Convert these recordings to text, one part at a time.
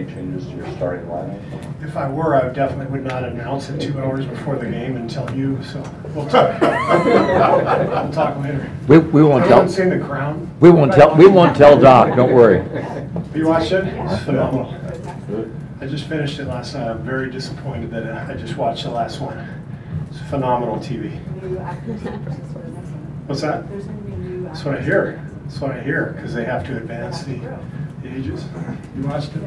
any changes to your starting lineup? If I were, I definitely would not announce it 2 hours before the game and tell you. So we'll talk. We'll talk later. We won't tell. Everyone's seen The Crown. We won't tell. We won't tell Doc. Don't worry. You watched it? It's phenomenal. I just finished it last night. I'm very disappointed that I just watched the last one. It's phenomenal TV. What's that? That's what I hear. That's what I hear, because they have to advance the ages. You watched it?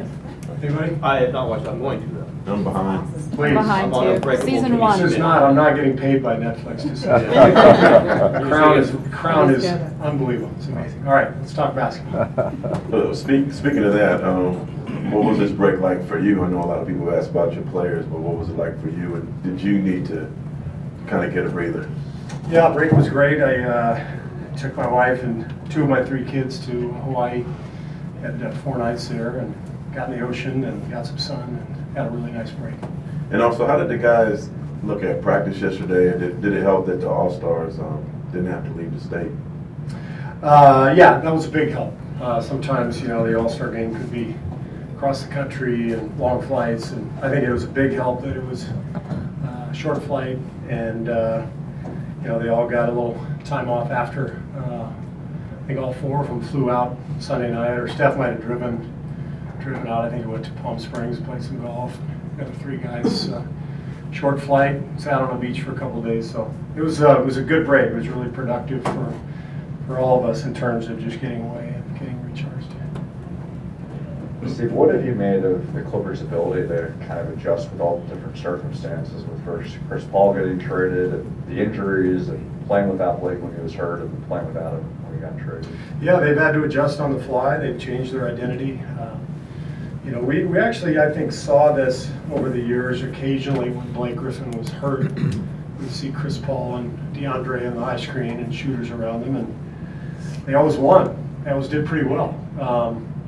Anybody? I have not watched it. I'm going to, though. I'm behind. Please. Behind too. Season 1. This is not. I'm not getting paid by Netflix to say it. Crown is unbelievable. It's amazing. All right, let's talk basketball. Speaking of that, what was this break like for you? I know a lot of people ask about your players, but what was it like for you? And did you need to kind of get a breather? Yeah, break was great. I took my wife and 2 of my 3 kids to Hawaii. Had 4 nights there and got in the ocean and got some sun and had a really nice break. And also, how did the guys look at practice yesterday? Did it help that the All-Stars didn't have to leave the state? Yeah, that was a big help. Sometimes, the All-Star game could be across the country and long flights, and I think it was a big help that it was a short flight, and they all got a little time off after. I think all 4 of them flew out Sunday night, or Steph might have driven out. I think he went to Palm Springs, played some golf. The other 3 guys, short flight, sat on the beach for a couple of days. So it was a good break. It was really productive for all of us in terms of just getting away and getting recharged. Steve, what have you made of the Clippers' ability to kind of adjust with all the different circumstances, with first Chris Paul getting traded, and the injuries, and playing without Blake when he was hurt, and playing without him when he got traded? Yeah, they've had to adjust on the fly. They've changed their identity. We actually, I think, saw this over the years. Occasionally, when Blake Griffin was hurt, we'd see Chris Paul and DeAndre on the high screen and shooters around them, and they always won. They always did pretty well.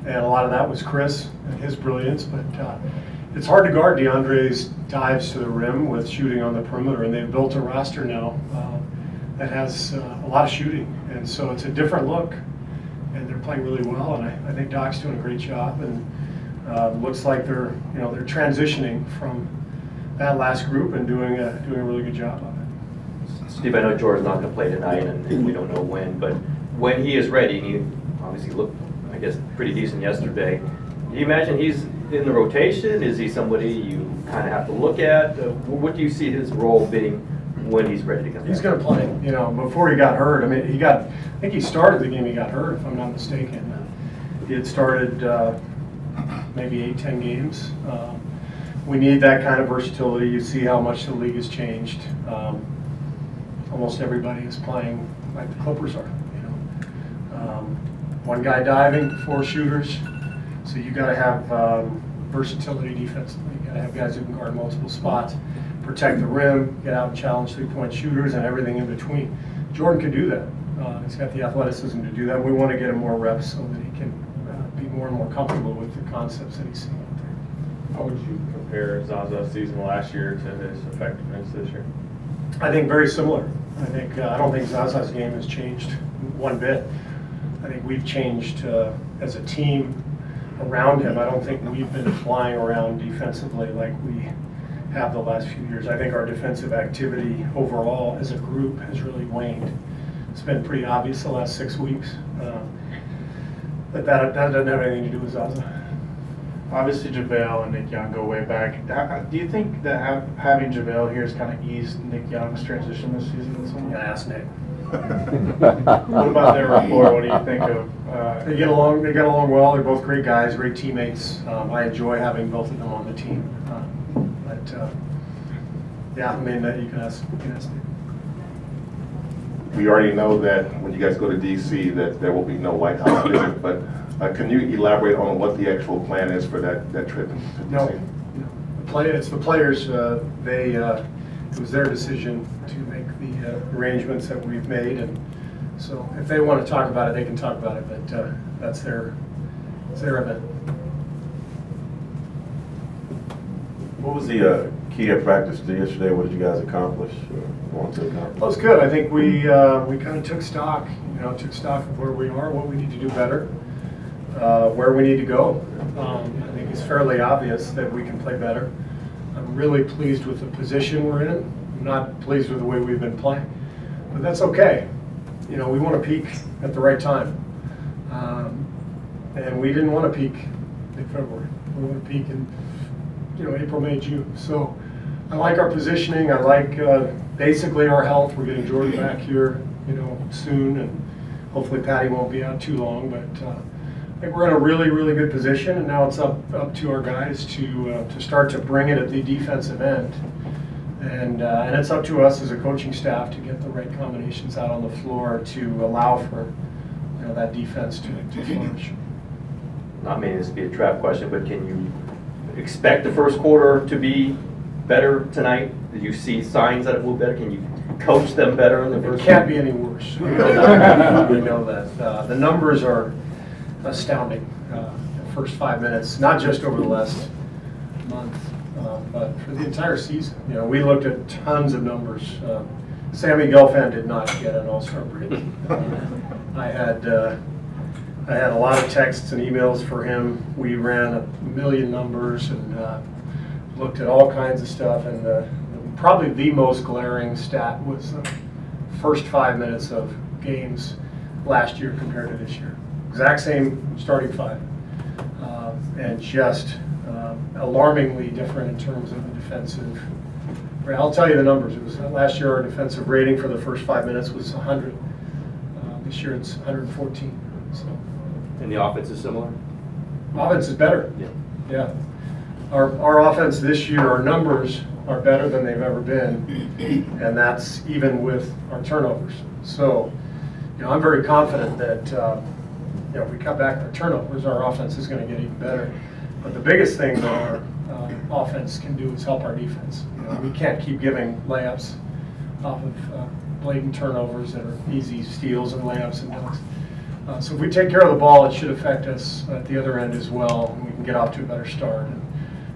And a lot of that was Chris and his brilliance, but it's hard to guard DeAndre's dives to the rim with shooting on the perimeter, and they've built a roster now that has a lot of shooting, and so it's a different look, and they're playing really well, and I think Doc's doing a great job, and looks like they're transitioning from that last group and doing a really good job of it. Steve, I know Jordan's not going to play tonight, and we don't know when, but when he is ready, and he obviously looked, I guess, pretty decent yesterday. Do you imagine he's in the rotation? Is he somebody you kind of have to look at? What do you see his role being when he's ready to come back? He's going to play. Before he got hurt, I think he started the game he got hurt, if I'm not mistaken. He had started maybe 8-10 games. We need that kind of versatility. You see how much the league has changed. Almost everybody is playing like the Clippers are. One guy diving, 4 shooters. So you got to have versatility defensively. You got to have guys who can guard multiple spots, protect the rim, get out and challenge 3-point shooters, and everything in between. Jordan can do that. He's got the athleticism to do that. We want to get him more reps so that he can be more and more comfortable with the concepts that he's seeing out there. How would you compare Zaza's season last year to his effectiveness this year? I think very similar. I don't think Zaza's game has changed one bit. I think we've changed as a team around him. I don't think we've been flying around defensively like we have the last few years. I think our defensive activity overall as a group has really waned. It's been pretty obvious the last 6 weeks. But that doesn't have anything to do with Zaza. Obviously, JaVale and Nick Young go way back. Do you think that having JaVale here has kind of eased Nick Young's transition this season in some way? Yeah, ask Nick. What about their rapport? What do you think of? They get along. They get along well. They're both great guys, great teammates. I enjoy having both of them on the team. Yeah, you can ask Nick. We already know that when you guys go to D.C. that there will be no White House visit, but can you elaborate on what the actual plan is for that trip to D.C.? No. It's the players. It was their decision to make the arrangements that we've made, and so if they want to talk about it, they can talk about it. But that's their event. What was the key at practice yesterday? What did you guys accomplish? Want to accomplish? Well, it's good. I think we kind of took stock. Took stock of where we are, what we need to do better, where we need to go. I think it's fairly obvious that we can play better. I'm really pleased with the position we're in. I'm not pleased with the way we've been playing, but that's okay. You know, we want to peak at the right time, and we didn't want to peak in February. We want to peak in, you know, April, May, June. So I like our positioning. I like basically our health. We're getting Jordan back here, you know, soon, and hopefully Patty won't be out too long. But I think we're in a really, really good position, and now it's up to our guys to start to bring it at the defensive end, and it's up to us as a coaching staff to get the right combinations out on the floor to allow for, you know, that defense to flourish. Not meaning this to be a trap question, but can you expect the first quarter to be better tonight? Do you see signs that it will be better? Can you coach them better in the first? It can't be any worse. We know that. The numbers are astounding. The first 5 minutes, not just over the last month, but for the entire season. You know, we looked at tons of numbers. Sammy Gelfand did not get an All-Star break. I had a lot of texts and emails for him. We ran a million numbers and looked at all kinds of stuff. And probably the most glaring stat was the first 5 minutes of games last year compared to this year. Exact same starting five, and just alarmingly different in terms of the defensive. I'll tell you the numbers. It was last year our defensive rating for the first 5 minutes was 100. This year it's 114. So. And the offense is similar? Offense is better. Yeah. Yeah. Our offense this year, our numbers are better than they've ever been, and that's even with our turnovers. So, you know, I'm very confident that you know, if we cut back our turnovers, our offense is going to get even better. But the biggest thing that our offense can do is help our defense. You know, we can't keep giving layups off of blatant turnovers that are easy steals and layups and dunks. So if we take care of the ball, it should affect us at the other end as well, and we can get off to a better start. And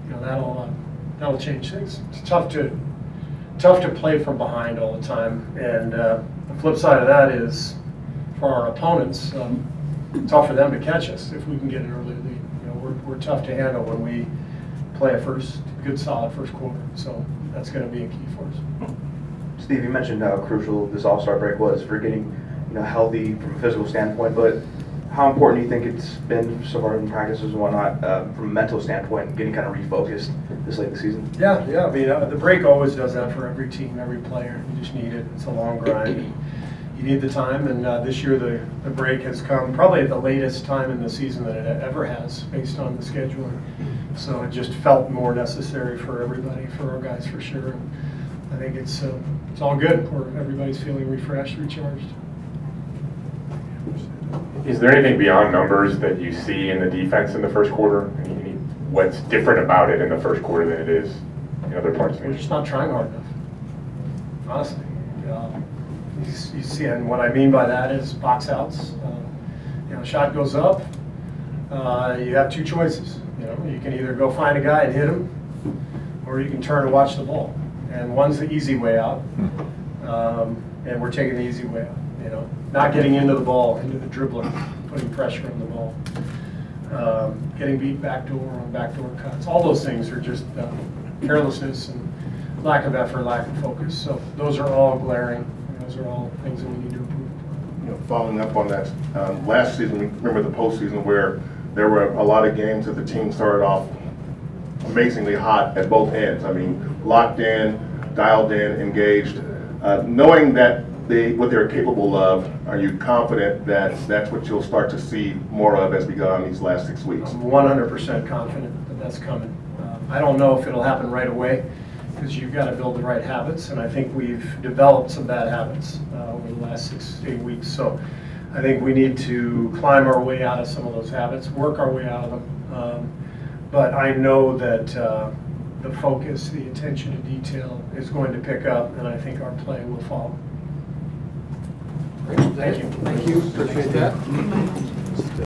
you know, that'll change things. It's tough to play from behind all the time. And the flip side of that is, for our opponents, tough for them to catch us if we can get an early lead. You know, we're tough to handle when we play a good solid first quarter. So that's going to be a key for us. Steve, you mentioned how crucial this All-Star break was for getting, you know, healthy from a physical standpoint, but how important do you think it's been so far in practices and whatnot from a mental standpoint, getting kind of refocused this late in the season? Yeah. I mean, the break always does that for every team, every player. You just need it. It's a long grind. You need the time, and this year the break has come probably at the latest time in the season that it ever has, based on the scheduling. So it just felt more necessary for everybody, for our guys for sure. And I think it's all good, where everybody's feeling refreshed, recharged. Is there anything beyond numbers that you see in the defense in the first quarter? What's different about it in the first quarter than it is in other parts of the game? We're just not trying hard enough, honestly. You see, and what I mean by that is box outs. You know, shot goes up. You have two choices. You know, you can either go find a guy and hit him, or you can turn and watch the ball. And one's the easy way out, and we're taking the easy way out. You know, not getting into the ball, into the dribbling, putting pressure on the ball, getting beat backdoor on backdoor cuts. All those things are just carelessness and lack of effort, lack of focus. So those are all glaring. Those are all things that we need to improve. You know, following up on that, last season, remember the postseason where there were a lot of games that the team started off amazingly hot at both ends. I mean, locked in, dialed in, engaged. Knowing that what they're capable of, are you confident that that's what you'll start to see more of as we go on these last 6 weeks? I'm 100% confident that that's coming. I don't know if it'll happen right away, because you've got to build the right habits, and I think we've developed some bad habits over the last 6 to 8 weeks. So I think we need to climb our way out of some of those habits, work our way out of them. But I know that the focus, the attention to detail is going to pick up, and I think our play will follow. Thank you. Appreciate that.